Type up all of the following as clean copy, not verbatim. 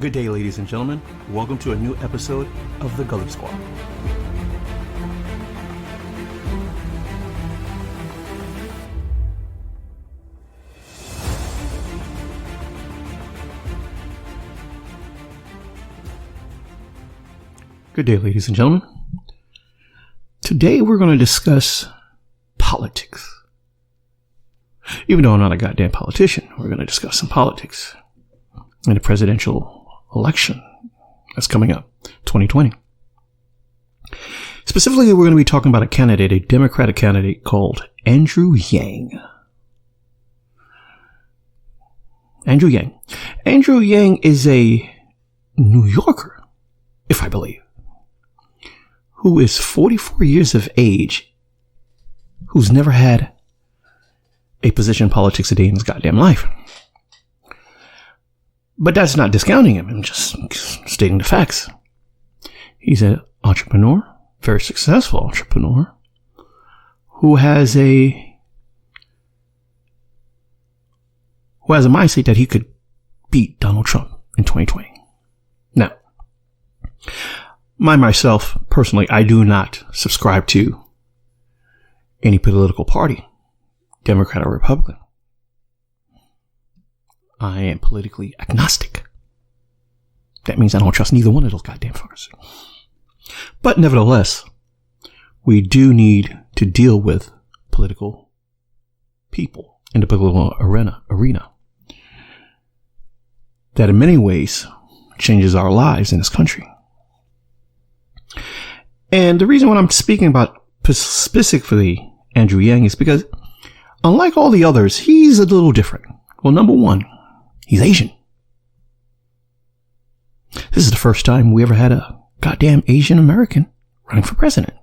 Good day, ladies and gentlemen. Welcome to a new episode of Thegullysquad. Good day, ladies and gentlemen. Today we're going to discuss politics. Even though I'm not a goddamn politician, we're going to discuss some politics in the presidential election that's coming up, 2020. Specifically, we're going to be talking about a Democratic candidate called Andrew Yang. Andrew Yang. Andrew Yang is a New Yorker, if I believe, who is 44 years of age, who's never had a position in politics a day in his goddamn life. But that's not discounting him. I'm just stating the facts. He's an entrepreneur, very successful entrepreneur, who has a mindset that he could beat Donald Trump in 2020. Now, myself, personally, I do not subscribe to any political party, Democrat or Republican. I am politically agnostic. That means I don't trust neither one of those goddamn fuckers. But nevertheless, we do need to deal with political people in the political arena that in many ways changes our lives in this country. And the reason why I'm speaking about specifically Andrew Yang is because unlike all the others, he's a little different. Well, number one, he's Asian. This is the first time we ever had a goddamn Asian American running for president.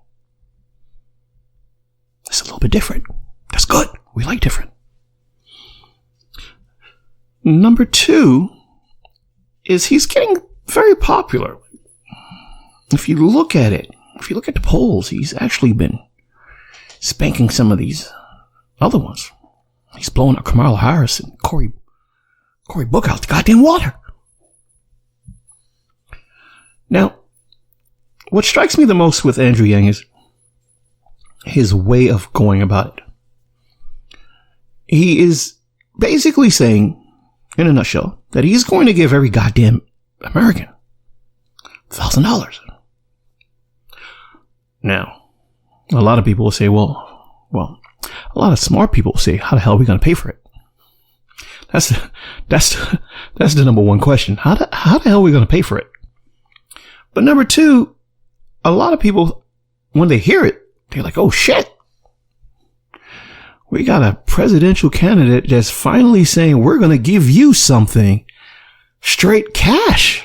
It's a little bit different. That's good. We like different. Number two is he's getting very popular. If you look at it, if you look at the polls, he's actually been spanking some of these other ones. He's blowing up Kamala Harris and Cory Booker out the goddamn water. Now, what strikes me the most with Andrew Yang is his way of going about it. He is basically saying, in a nutshell, that he's going to give every goddamn American $1,000. Now, a lot of people will say, well, a lot of smart people will say, how the hell are we going to pay for it? That's the number one question. How the hell are we going to pay for it? But number two, a lot of people, when they hear it, they're like, oh shit. We got a presidential candidate that's finally saying we're going to give you something straight cash.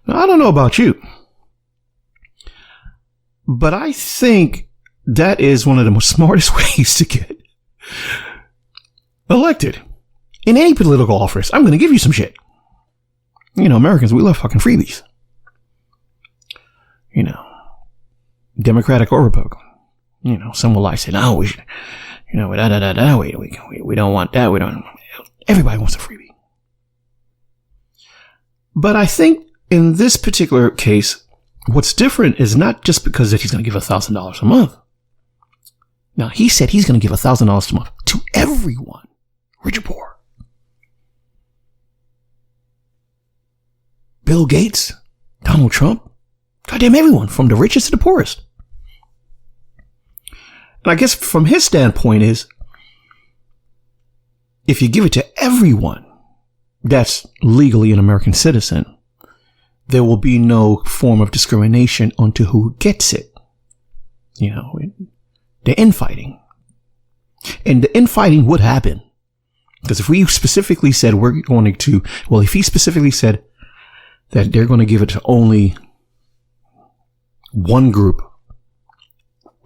Now, I don't know about you, but I think that is one of the most smartest ways to get elected in any political office. I'm going to give you some shit. You know, Americans, we love fucking freebies. You know, Democratic or Republican. You know, some will lie, say, no, we should, you know, we don't want that. We don't. Everybody wants a freebie. But I think in this particular case, what's different is not just because that he's going to give $1,000 a month. Now, he said he's going to give $1,000 a month to everyone, rich or poor. Bill Gates, Donald Trump, goddamn everyone, from the richest to the poorest. And I guess from his standpoint is, if you give it to everyone that's legally an American citizen, there will be no form of discrimination onto who gets it. You know, the infighting. And the infighting would happen. Because if we specifically said we're going to, well, if he specifically said that they're going to give it to only one group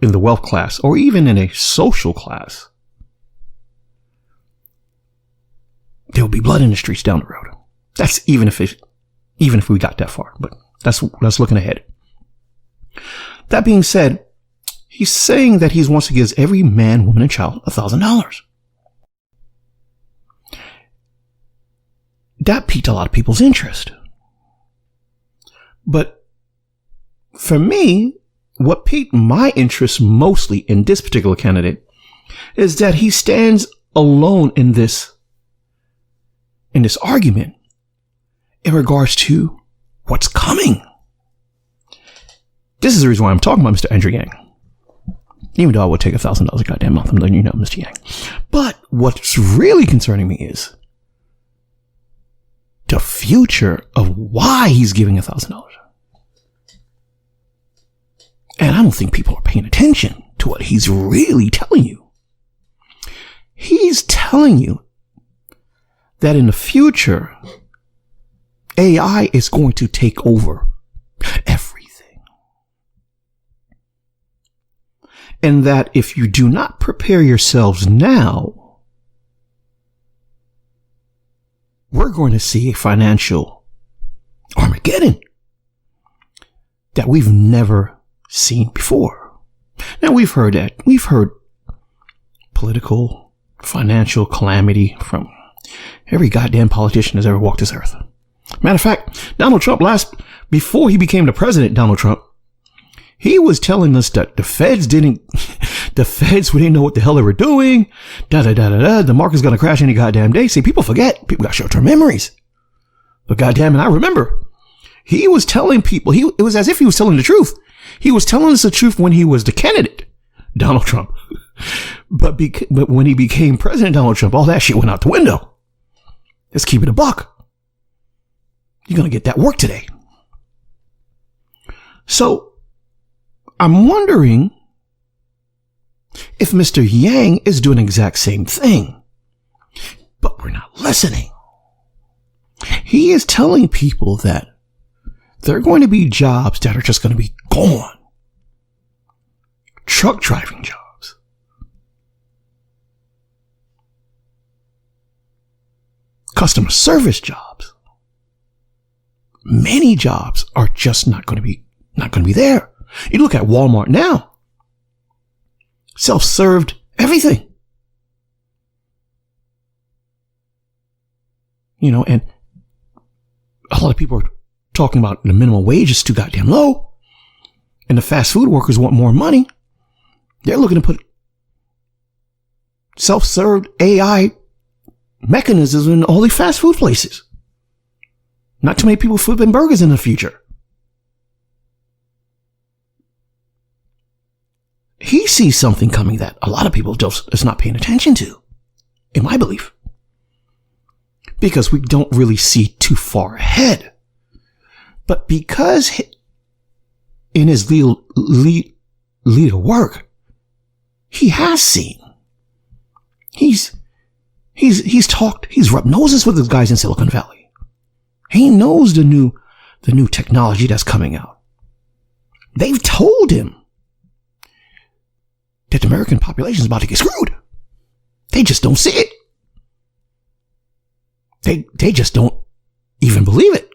in the wealth class, or even in a social class, there will be blood in the streets down the road. That's even if we got that far, but that's looking ahead. That being said, he's saying that he wants to give every man, woman, and child $1,000. that piqued a lot of people's interest. But for me, what piqued my interest mostly in this particular candidate is that he stands alone in this argument in regards to what's coming. This is the reason why I'm talking about Mr. Andrew Yang. Even though I would take $1,000 a goddamn month, I'm letting you know, Mr. Yang. But what's really concerning me is the future of why he's giving $1,000. And I don't think people are paying attention to what he's really telling you. He's telling you that in the future, AI is going to take over everything. And that if you do not prepare yourselves now, we're going to see a financial Armageddon that we've never seen before. Now we've heard political, financial calamity from every goddamn politician that's ever walked this earth. Matter of fact, Donald Trump before he became the president, Donald Trump, he was telling us that the feds didn't know what the hell they were doing. The market's gonna crash any goddamn day. See, people forget. People got short-term memories. But goddamn it, I remember. He was telling people, it was as if he was telling the truth. He was telling us the truth when he was the candidate, Donald Trump. But when he became president, Donald Trump, all that shit went out the window. Let's keep it a buck. You're going to get that work today. So I'm wondering if Mr. Yang is doing the exact same thing, but we're not listening. He is telling people that there are going to be jobs that are just going to be gone. Truck driving jobs. Customer service jobs. Many jobs are just not going to be there. You look at Walmart now. Self-served everything. You know, and a lot of people are talking about the minimum wage is too goddamn low. And the fast food workers want more money. They're looking to put self-served AI mechanisms in all the fast food places. Not too many people flipping burgers in the future. He sees something coming that a lot of people is not paying attention to, in my belief. Because we don't really see too far ahead. But because in his leader work, he has seen. He's talked, he's rubbed noses with those guys in Silicon Valley. He knows the new technology that's coming out. They've told him that the American population is about to get screwed. They just don't see it. They just don't even believe it.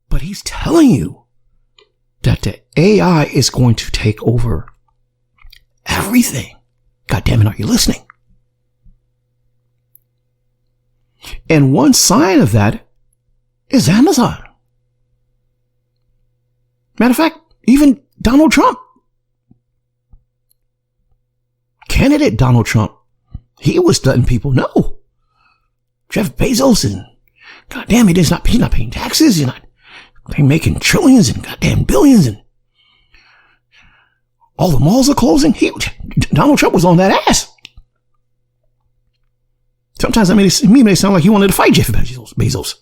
But he's telling you that the AI is going to take over everything. God damn it, are you listening? And one sign of that is Amazon. Matter of fact, even Donald Trump, candidate Donald Trump, he was letting people know. Jeff Bezos and goddamn, he's not paying taxes. He's not making trillions and goddamn billions, and all the malls are closing. Donald Trump was on that ass. Sometimes he may sound like he wanted to fight Jeff Bezos.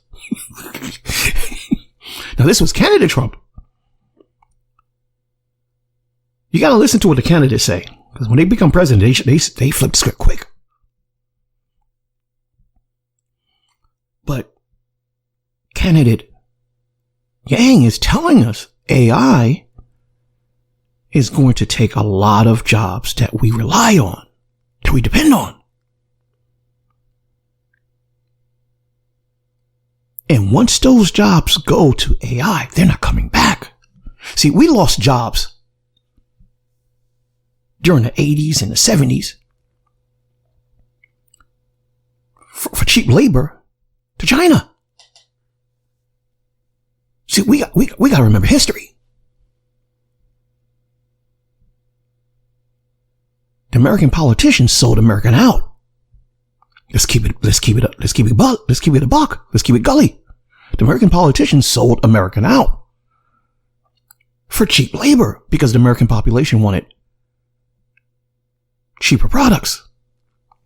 Now this was candidate Trump. You got to listen to what the candidates say, because when they become president, they flip the script quick. But candidate Yang is telling us AI is going to take a lot of jobs that we rely on, that we depend on. And once those jobs go to AI, they're not coming back. See, we lost jobs during the 80s and the 70s for cheap labor to China. See, we got to remember history. The American politicians sold America out. Let's keep it a buck. Let's keep it gully. The American politicians sold America out for cheap labor because the American population wanted cheaper products,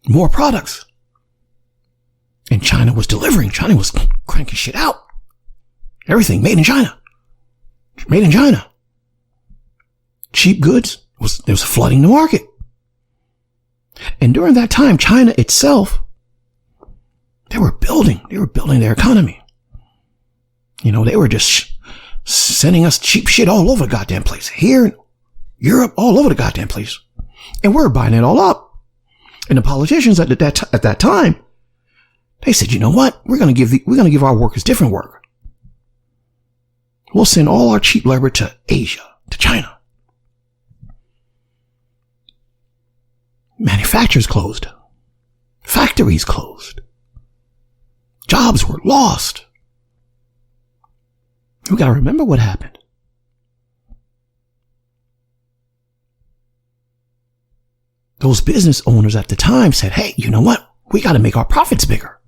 more products. And China was delivering. China was cranking shit out. Everything made in China. Made in China. Cheap goods was flooding the market. And during that time, China itself, they were building their economy. You know, they were just sending us cheap shit all over the goddamn place. Here in Europe, all over the goddamn place. And we're buying it all up. And the politicians at that time, they said, you know what? We're going to give our workers different work. We'll send all our cheap labor to Asia, to China. Manufacturers closed. Factories closed. Jobs were lost. We got to remember what happened. Those business owners at the time said, hey, you know what? We got to make our profits bigger.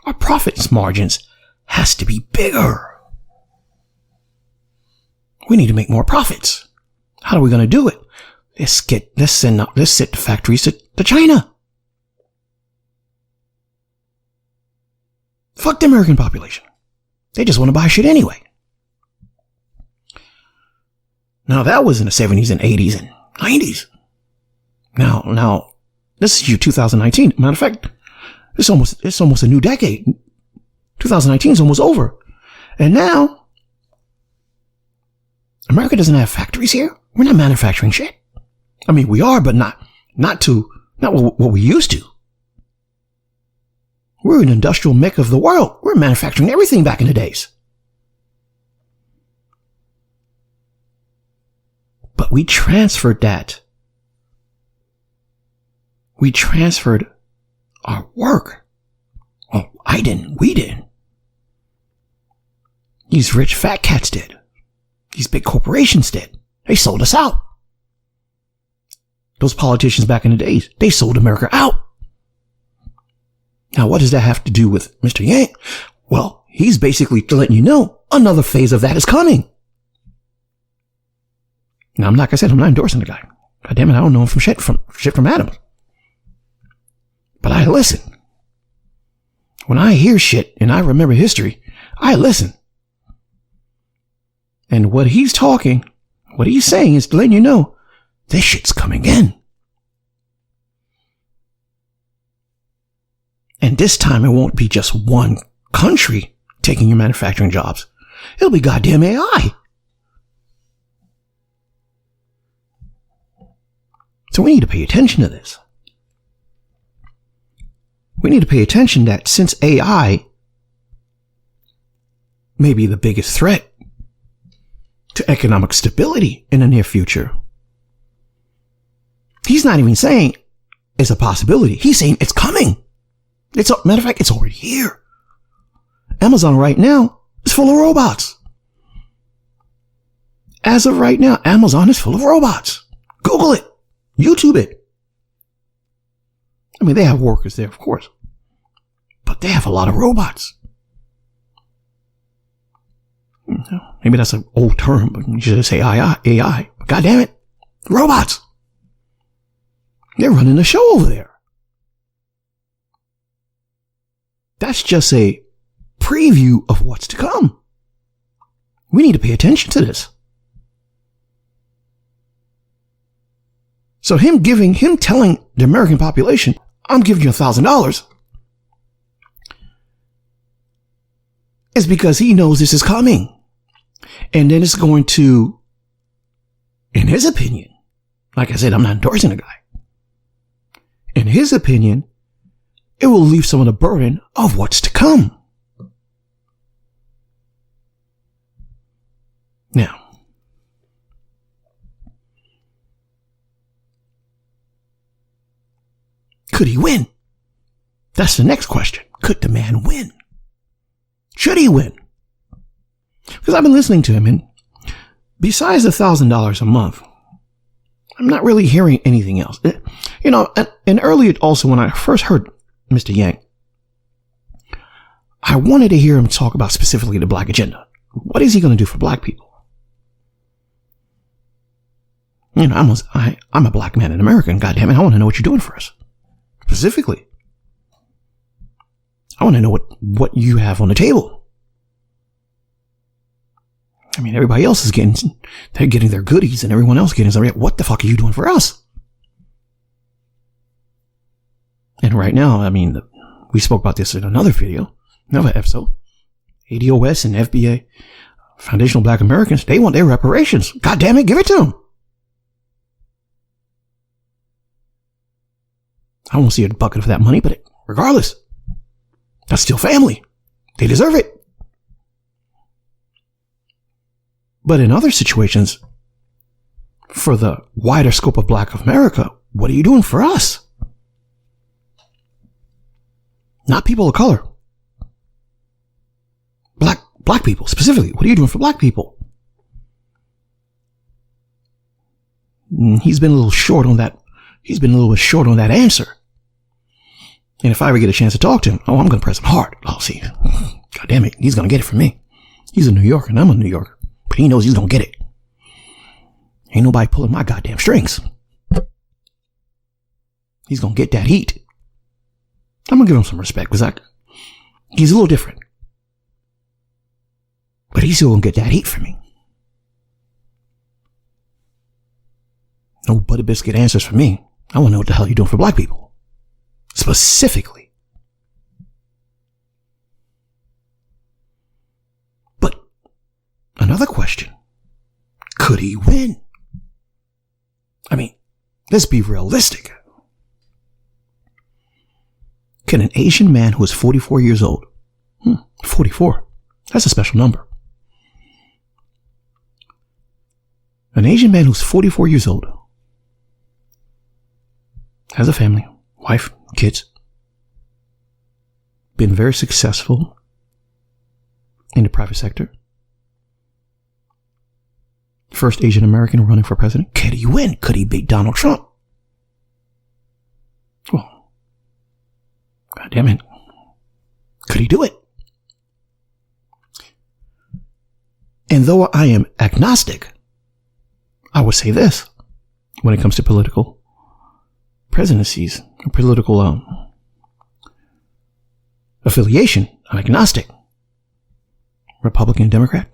Our profits margins has to be bigger. We need to make more profits. How are we going to do it? Let's send the factories to China. Fuck the American population. They just want to buy shit anyway. Now that was in the 70s and 80s and 90s. Now, this is year 2019. Matter of fact, it's almost a new decade. 2019 is almost over. And now, America doesn't have factories here. We're not manufacturing shit. I mean, we are, but not what we used to. We're an industrial mecca of the world. We're manufacturing everything back in the days. But we transferred that. We transferred our work. Well, I didn't. We did. These rich fat cats did. These big corporations did. They sold us out. Those politicians back in the days, they sold America out. Now, what does that have to do with Mr. Yang? Well, he's basically letting you know another phase of that is coming. Now, like I said, I'm not endorsing the guy. God damn it, I don't know him from shit from Adams. But I listen. When I hear shit and I remember history, I listen. And what he's saying is letting you know this shit's coming in. And this time it won't be just one country taking your manufacturing jobs. It'll be goddamn AI. So we need to pay attention to this. We need to pay attention that since AI may be the biggest threat to economic stability in the near future, he's not even saying it's a possibility. He's saying it's coming. Matter of fact, it's already here. Amazon right now is full of robots. As of right now, Amazon is full of robots. Google it. YouTube it. I mean, they have workers there, of course. But they have a lot of robots. Maybe that's an old term, but you should say AI. But God damn it. Robots. They're running the show over there. That's just a preview of what's to come. We need to pay attention to this. So him telling the American population, I'm giving you $1,000, is because he knows this is coming. And then it's going to, in his opinion, like I said, I'm not endorsing the guy. In his opinion, it will leave some of the burden of what's to come. Now, could he win? That's the next question. Could the man win? Should he win? Because I've been listening to him, and besides the $1,000 a month, I'm not really hearing anything else. You know, and earlier also when I first heard Mr. Yang, I wanted to hear him talk about specifically the black agenda. What is he going to do for black people? You know, I'm a black man in America, and goddamn it, I want to know what you're doing for us. Specifically. I want to know what you have on the table. I mean, everybody else is they're getting their goodies, and everyone else getting something. What the fuck are you doing for us? And right now, I mean, we spoke about this in another video, another episode. ADOS and FBA, Foundational Black Americans, they want their reparations. God damn it, give it to them. I won't see a bucket of that money, but regardless, that's still family. They deserve it. But in other situations, for the wider scope of Black America, what are you doing for us? Not people of color. Black people, specifically. What are you doing for black people? He's been a little short on that. He's been a little bit short on that answer. And if I ever get a chance to talk to him, I'm going to press him hard. I'll see. God damn it. He's going to get it from me. He's a New Yorker and I'm a New Yorker. But he knows he's going to get it. Ain't nobody pulling my goddamn strings. He's going to get that heat. I'm going to give him some respect because he's a little different. But he's still going to get that heat from me. No butter biscuit answers for me. I want to know what the hell you're doing for black people. Specifically. But another question. Could he win? I mean, let's be realistic. Can an Asian man who is 44 years old, 44, that's a special number. An Asian man who's 44 years old, has a family, wife, kids, been very successful in the private sector, first Asian American running for president. Could he win? Could he beat Donald Trump? Well, God damn it. Could he do it? And though I am agnostic, I would say this when it comes to political presidencies, political affiliation. I'm agnostic. Republican, Democrat.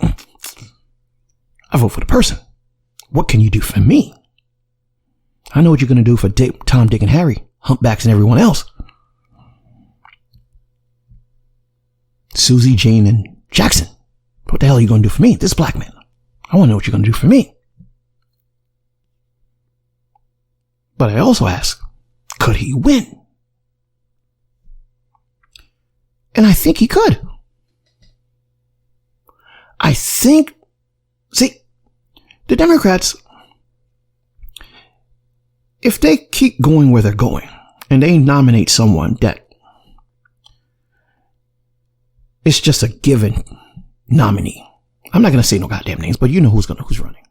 I vote for the person. What can you do for me? I know what you're going to do for Tom, Dick, and Harry, humpbacks, and everyone else. Susie, Jane, and Jackson. What the hell are you going to do for me? This black man. I want to know what you're going to do for me. But I also ask, could he win? And I think he could. I think, see, the Democrats, if they keep going where they're going and they nominate someone that it's just a given nominee. I'm not going to say no goddamn names, but you know who's running.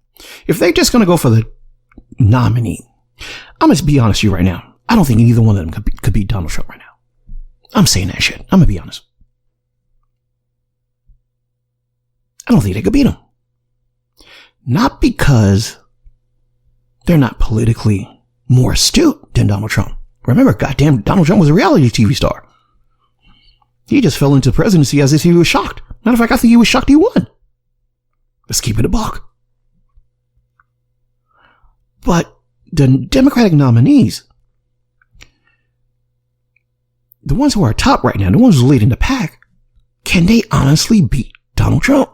If they're just going to go for the nominee, I'm going to be honest with you right now. I don't think either one of them could beat Donald Trump right now. I'm saying that shit. I'm going to be honest. I don't think they could beat him. Not because they're not politically more astute than Donald Trump. Remember, goddamn, Donald Trump was a reality TV star. He just fell into presidency as if he was shocked. Matter of fact, I think he was shocked he won. Let's keep it a buck. But the Democratic nominees, the ones who are top right now, the ones who are leading the pack, can they honestly beat Donald Trump?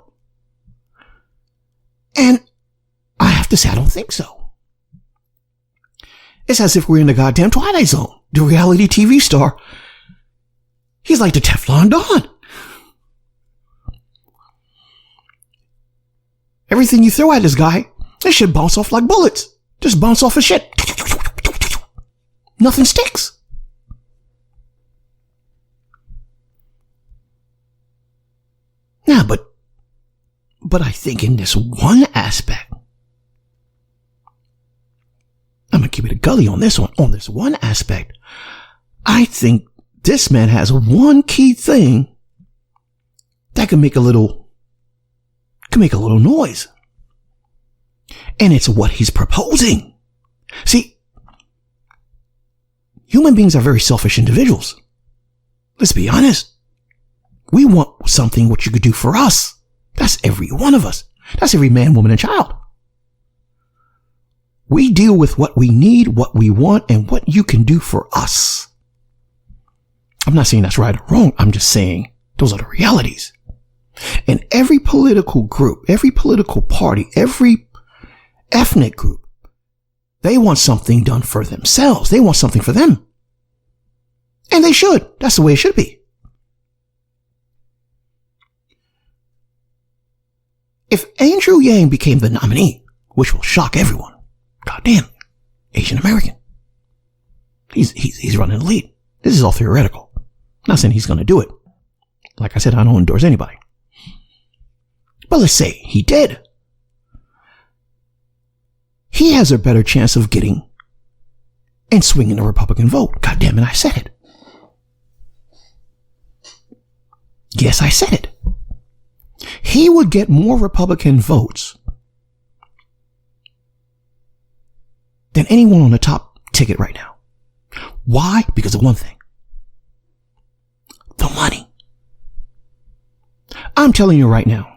And I have to say, I don't think so. It's as if we're in the goddamn Twilight Zone. The reality TV star, he's like the Teflon Don. Everything you throw at this guy, it should bounce off like bullets. Just bounce off his shit. Nothing sticks. But I think in this one aspect, I'm going to keep it a gully on this one. On this one aspect, I think this man has one key thing that can make a little noise. And it's what he's proposing. See, human beings are very selfish individuals. Let's be honest. We want something what you could do for us. That's every one of us. That's every man, woman, and child. We deal with what we need, what we want, and what you can do for us. I'm not saying that's right or wrong. I'm just saying those are the realities. And every political group, every political party, every ethnic group, they want something done for themselves. They want something for them. And they should. That's the way it should be. If Andrew Yang became the nominee, which will shock everyone, goddamn, Asian American, he's running the lead. This is all theoretical. I'm not saying he's going to do it. Like I said, I don't endorse anybody. But let's say he did. He has a better chance of getting and swinging the Republican vote. God damn it, I said it. Yes, I said it. He would get more Republican votes than anyone on the top ticket right now. Why? Because of one thing. The money. I'm telling you right now,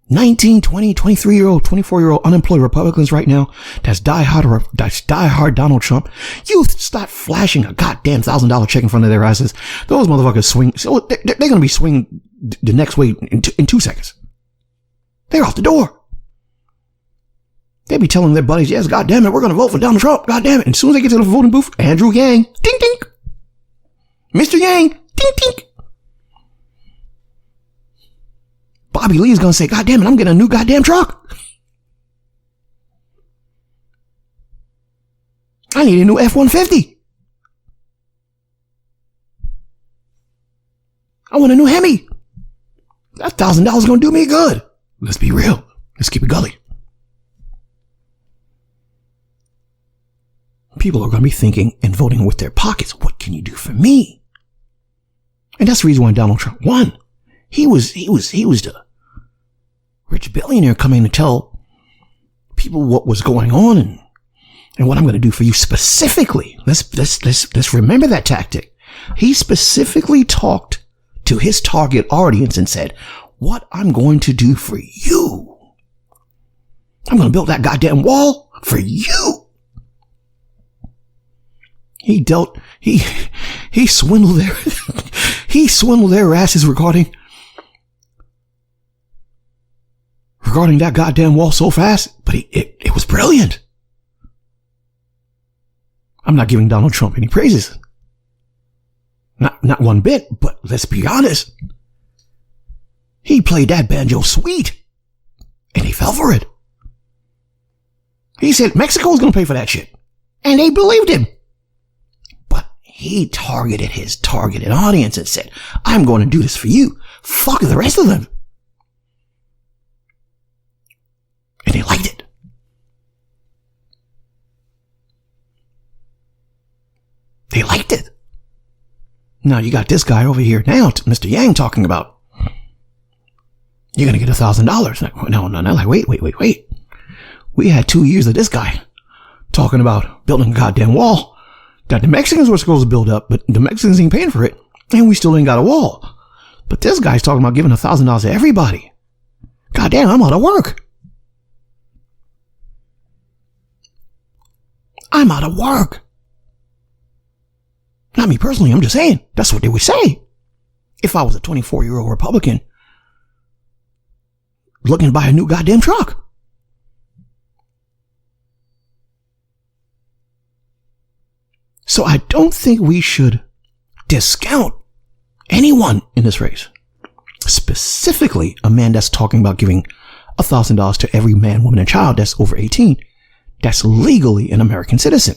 19, 20, 23-year-old, 24-year-old unemployed Republicans right now, that's diehard Donald Trump, you start flashing a goddamn $1,000 check in front of their asses. Those motherfuckers swing. So they're going to be swinging the next way in 2 seconds. They're off the door. They be telling their buddies, yes, goddamn it, we're going to vote for Donald Trump. Goddamn it. And as soon as they get to the voting booth, Andrew Yang, ding, ding. Mr. Yang, ding, ding. Bobby Lee's going to say, God damn it, I'm getting a new goddamn truck. I need a new F-150. I want a new Hemi. That $1,000 is going to do me good. Let's be real. Let's keep it gully. People are going to be thinking and voting with their pockets. What can you do for me? And that's the reason why Donald Trump won. He was the rich billionaire coming to tell people what was going on and what I'm going to do for you specifically. Let's remember that tactic. He specifically talked to his target audience and said, what I'm going to do for you. I'm going to build that goddamn wall for you. He swindled their asses regarding that goddamn wall so fast, but it was brilliant. I'm not giving Donald Trump any praises. Not one bit, but let's be honest. He played that banjo sweet, and he fell for it. He said Mexico's going to pay for that shit, and they believed him. But he targeted his targeted audience and said, I'm going to do this for you. Fuck the rest of them. And they liked it. They liked it. Now you got this guy over here now, Mr. Yang, talking about, you're going to get $1,000. No. Like, wait. We had 2 years of this guy talking about building a goddamn wall that the Mexicans were supposed to build up, but the Mexicans ain't paying for it, and we still ain't got a wall. But this guy's talking about giving $1,000 to everybody. Goddamn, I'm out of work. I'm out of work. Not me personally, I'm just saying. That's what they would say. If I was a 24-year-old Republican looking to buy a new goddamn truck. So I don't think we should discount anyone in this race. Specifically, a man that's talking about giving $1,000 to every man, woman, and child that's over 18. That's legally an American citizen.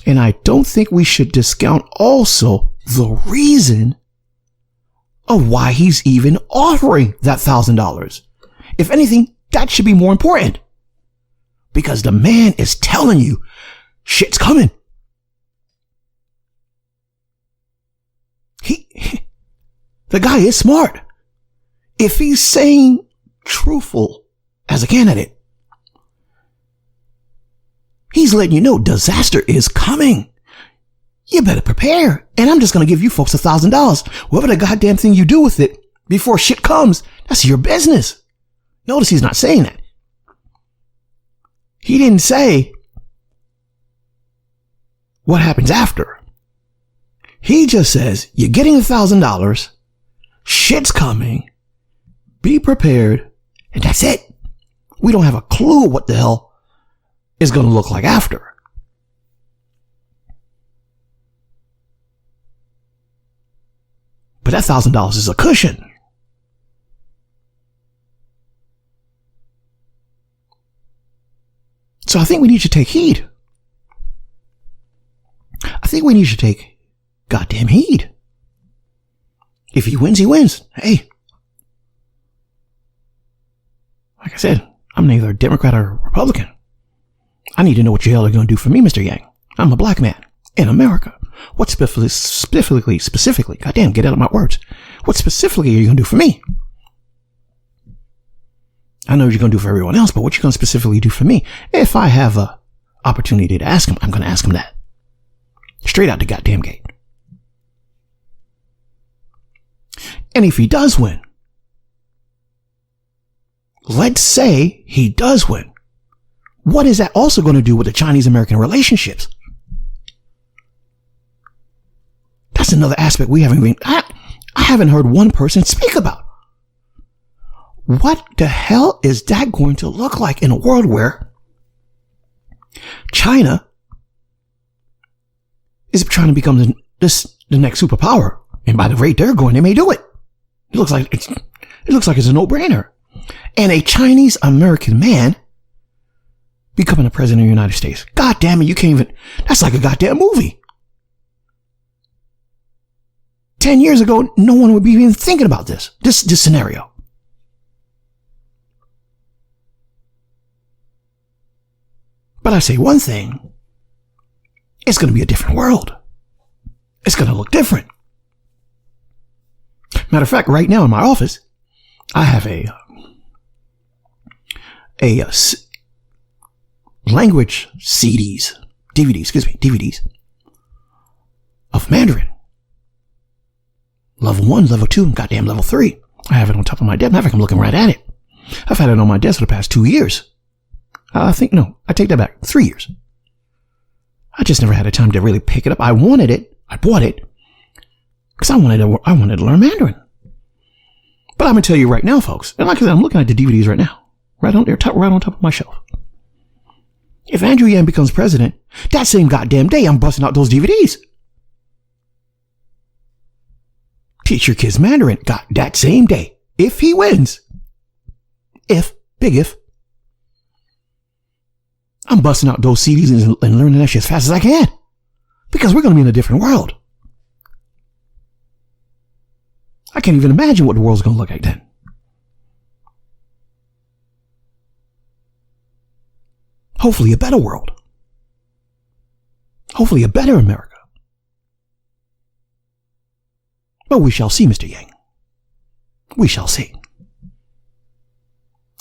And I don't think we should discount also the reason of why he's even offering that $1,000. If anything, that should be more important. Because the man is telling you shit's coming. The guy is smart. If he's saying truthful as a candidate, he's letting you know disaster is coming. You better prepare. And I'm just going to give you folks $1,000. Whatever the goddamn thing you do with it before shit comes, that's your business. Notice he's not saying that. He didn't say what happens after. He just says, you're getting $1,000. Shit's coming. Be prepared. And that's it. We don't have a clue what the hell is going to look like after. But that $1,000 is a cushion. So I think we need to take heed. I think we need to take goddamn heed. If he wins, he wins. Hey. Like I said, I'm neither a Democrat or Republican. I need to know what the hell are going to do for me, Mr. Yang. I'm a black man in America. What specifically, goddamn, get out of my words. What specifically are you going to do for me? I know what you're going to do for everyone else, but what you going to specifically do for me? If I have a opportunity to ask him, I'm going to ask him that. Straight out the goddamn gate. And if he does win, let's say he does win, what is that also going to do with the Chinese-American relationships? That's another aspect we haven't I haven't heard one person speak about. What the hell is that going to look like in a world where China is trying to become the next superpower? And by the rate they're going, they may do it. It looks like it's a no-brainer. And a Chinese American man becoming the president of the United States. God damn it, you can't even, that's like a goddamn movie. 10 years ago, no one would be even thinking about this scenario. But I say one thing, it's going to be a different world. It's going to look different. Matter of fact, right now in my office, I have a language DVDs of Mandarin. Level 1, level 2, and goddamn level 3. I have it on top of my desk. Matter of fact, I'm looking right at it. I've had it on my desk for the past 2 years. I take that back. 3 years. I just never had a time to really pick it up. I wanted it. I bought it. Because I wanted to learn Mandarin. But I'm going to tell you right now, folks. And like I said, I'm looking at the DVDs right now. Right on top of my shelf. If Andrew Yang becomes president, that same goddamn day, I'm busting out those DVDs. Teach your kids Mandarin. God, that same day. If he wins. Big if. I'm busting out those CDs and learning that shit as fast as I can. Because we're going to be in a different world. I can't even imagine what the world's going to look like then. Hopefully a better world. Hopefully a better America. But we shall see, Mr. Yang. We shall see.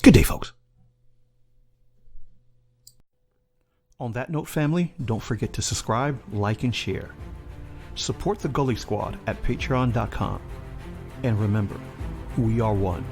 Good day, folks. On that note, family, don't forget to subscribe, like, and share. Support the Gully Squad at patreon.com. And remember, we are one.